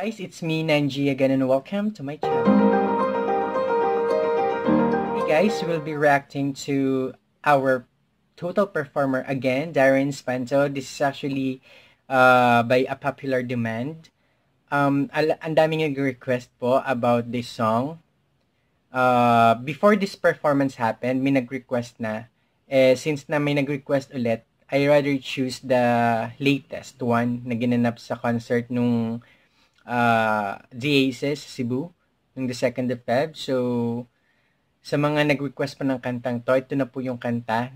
Guys, it's me, Nanji, again, and welcome to my channel. Hey guys, we'll be reacting to our total performer again, Darren Espanto. This is actually by a popular demand. Ang daming nag-request po about this song. Before this performance happened, may nag-request na. Since na may nag-request ulit, I rather choose the latest one na ginanap sa concert nung The Aces, Cebu, nung the 2nd of Feb. So, sa mga nag-request pa ng kantang to, ito na po yung kanta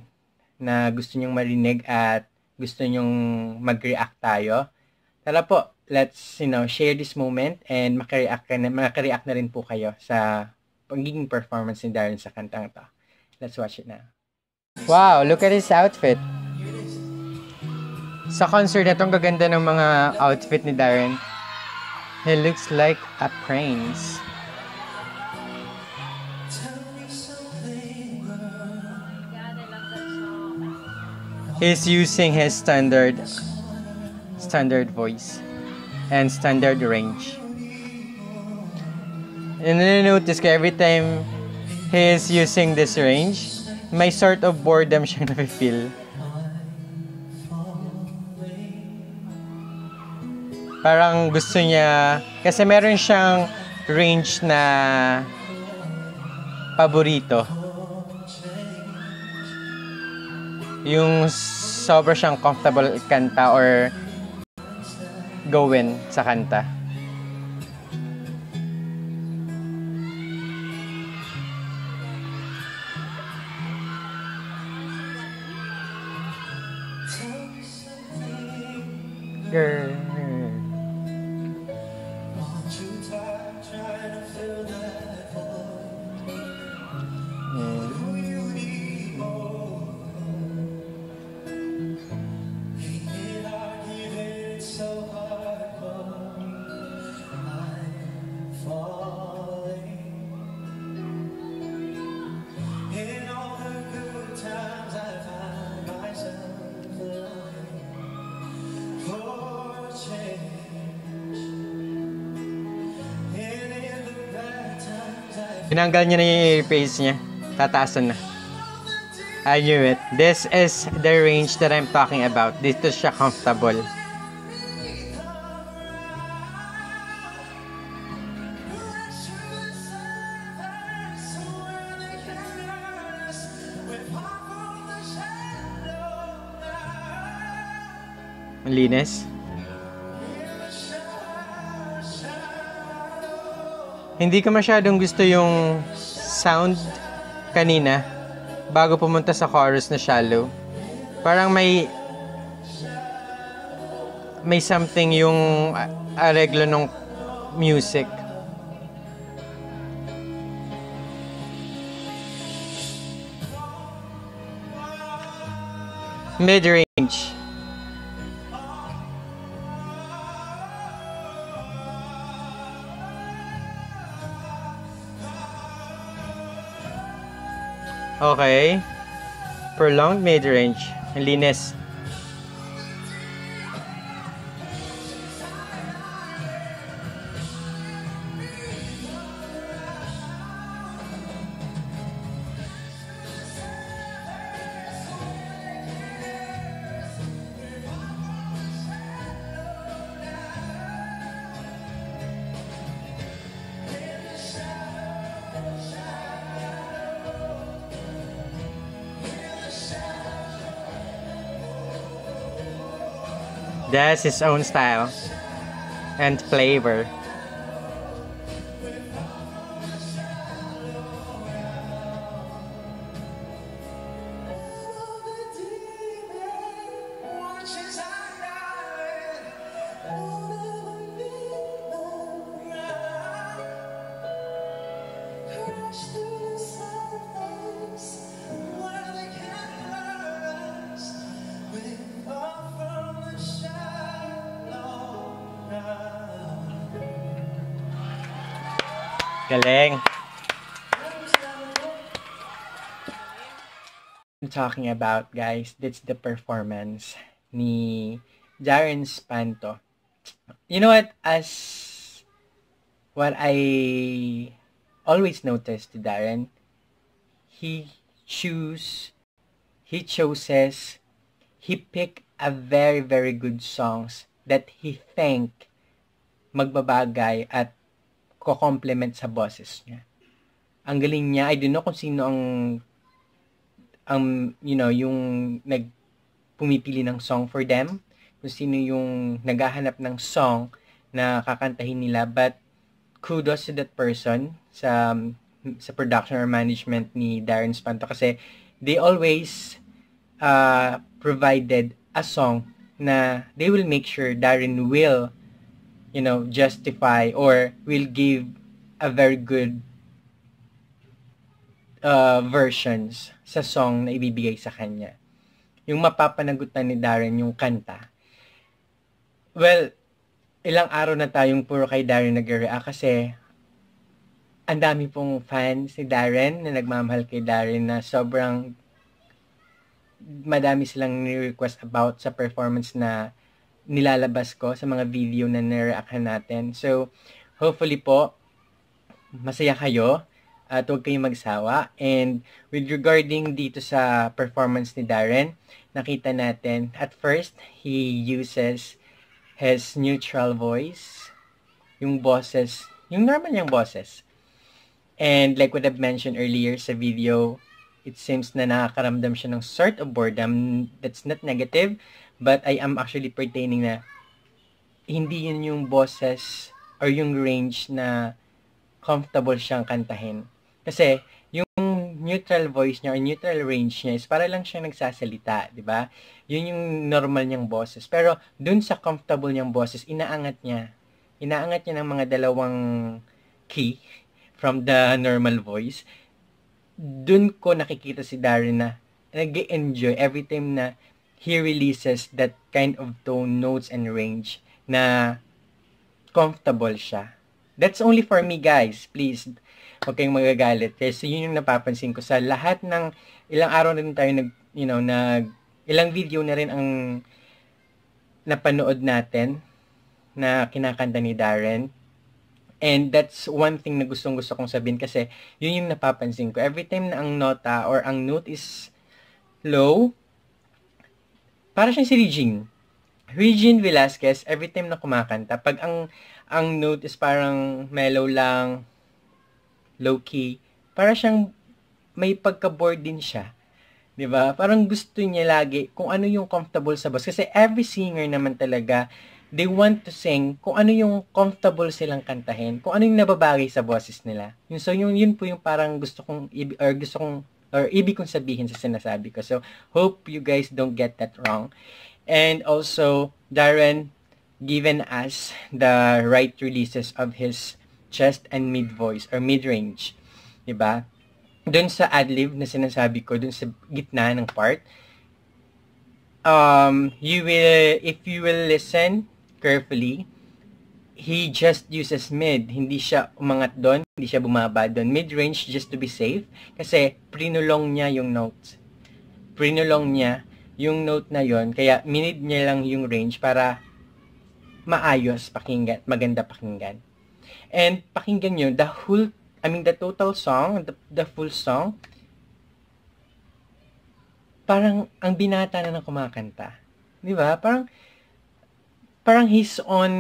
na gusto nyong marinig at gusto nyong mag-react tayo. Tara po, let's, share this moment and makareact na rin po kayo sa pagiging performance ni Darren sa kantang to. Let's watch it now. Wow, look at his outfit. Sa concert na itong gaganda ng mga outfit ni Darren. He looks like a prince. He's using his standard voice and standard range. And then notice ka every time he's using this range, may sort of boredom siyang nafe-feel. Parang gusto niya, kasi meron siyang range na paborito. Yung sobra siyang comfortable kanta or gawin sa kanta. Girl. Tinanggal niya na yung earpiece niya. Tataasan na. I knew it. This is the range that I'm talking about. Dito siya comfortable. Ang linis. Hindi ko masyadong gusto yung sound kanina bago pumunta sa chorus na shallow. Parang may something yung areglo ng music. Mid-range. Okay. Prolonged mid-range. Ang linis. That's his own style and flavor. Galing. I'm talking about, guys, that's the performance ni Darren Espanto. You know what, as what I always noticed to Darren, he chooses, he pick a very, very good songs that he think magbabagay at ko-complement sa boses niya. Ang galing niya. I don't know kung sino yung pumipili ng song for them, kung sino yung naghahanap ng song na kakantahin nila, but kudos to that person sa production or management ni Darren Espanto, kasi they always provided a song na they will make sure Darren will justify or will give a very good versions sa song na ibibigay sa kanya. Yung mapapanagutan ni Darren yung kanta. Well, ilang araw na tayong puro kay Darren nag-react kasi ang dami pong fans ni Darren na nagmamahal kay Darren, na sobrang madami silang ni-request about sa performance na nilalabas ko sa mga video na nireactan natin. So, hopefully po, masaya kayo at huwag kayong magsawa. And with regarding dito sa performance ni Darren, nakita natin, at first, he uses his neutral voice, yung boses, yung normal niyang boses. And like what I've mentioned earlier sa video, it seems na nakakaramdam siya ng sort of boredom. That's not negative, but I am actually pertaining na hindi yun yung boses or yung range na comfortable siyang kantahin. Kasi yung neutral voice niya or neutral range niya is para lang siyang nagsasalita, di ba? Yun yung normal niyang boses. Pero dun sa comfortable niyang boses, inaangat niya. Inaangat niya ng mga dalawang key from the normal voice. Dun ko nakikita si Darren na nag-enjoy every time na he releases that kind of tone, notes, and range na comfortable siya. That's only for me, guys. Please, huwag kayong magagalit. Kasi yun yung napapansin ko sa lahat ng ilang araw na rin tayo ilang video na rin ang napanood natin na kinakanta ni Darren. And that's one thing na gusto kong sabihin kasi yun yung napapansin ko. Every time na ang nota or ang note is low, para siyang si Regine Velasquez, every time na kumakanta, pag ang note is parang mellow lang, low-key, para siyang may pagka-bored din siya. 'Di ba? Parang gusto niya lagi kung ano yung comfortable sa voice. Kasi every singer naman talaga, they want to sing kung ano yung comfortable silang kantahin, kung ano yung nababagay sa boses nila. So yun po yung parang ibig kong sabihin sa sinasabi ko. So hope you guys don't get that wrong. And also, Darren given us the right releases of his chest and mid voice or mid range, 'di ba? Doon sa ad-lib na sinasabi ko, doon sa gitna ng part, if you will listen carefully, he just uses mid. Hindi siya umangat doon, hindi siya bumaba doon. Mid-range just to be safe, kasi prinulong niya yung notes. Prinulong niya yung note na yon, kaya minid niya lang yung range para maayos pakinggan, maganda pakinggan. And pakinggan nyo, the total song, the full song, parang ang binata na ng kumakanta. Di ba? Parang he's on,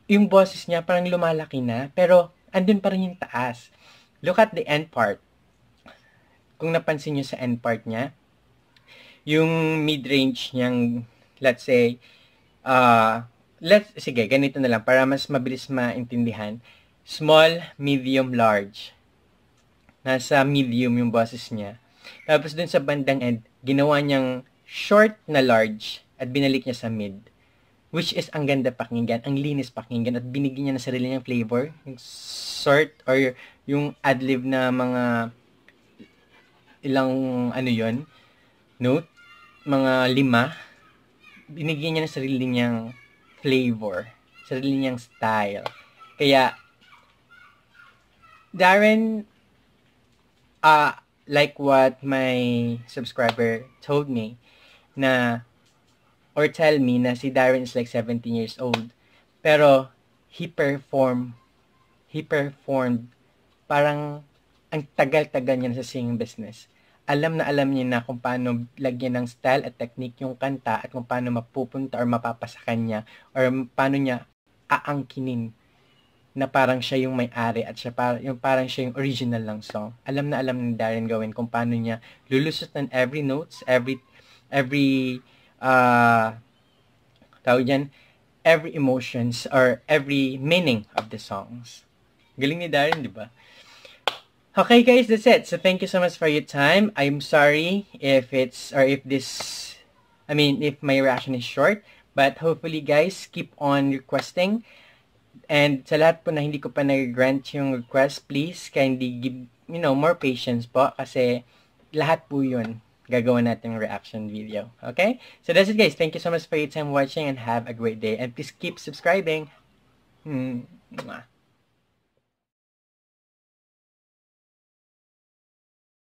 yung boses niya parang lumalaki na, pero andun pa rin yung taas. Look at the end part. Kung napansin nyo sa end part niya, yung mid-range niyang, let's say, sige, ganito na lang, para mas mabilis maintindihan. Small, medium, large. Nasa medium yung boses niya. Tapos dun sa bandang end, ginawa niyang short na large at binalik niya sa mid. Which is ang ganda pakinggan, ang linis pakinggan, at binigyan niya na sarili niyang flavor. Yung short or yung ad-lib na mga ilang note, mga 5, binigyan niya na sarili niyang flavor, sarili niyang style. Kaya Darren, like what my subscriber told me, or tell me na si Darren is like 17 years old. Pero he performed, parang ang tagal-tagal niya sa singing business. Alam na alam niya na kung paano lagyan ng style at technique yung kanta at kung paano mapupunta or mapapasa kanya or paano niya aangkinin na parang siya yung may-ari at parang siya yung original ng song. Alam na alam ni Darren gawin kung paano niya lulusutan every notes, every tawag dyan, every emotions or every meaning of the songs. Galing ni Darren, di ba? Okay, guys, that's it. So, thank you so much for your time. I'm sorry if my reaction is short. But hopefully, guys, keep on requesting. And sa lahat po na hindi ko pa nag-grant yung request, please, kindly give, more patience po. Kasi lahat po yun gagawa natin reaction video. Okay? So, that's it, guys. Thank you so much for your time watching and have a great day. And please keep subscribing. Mwah.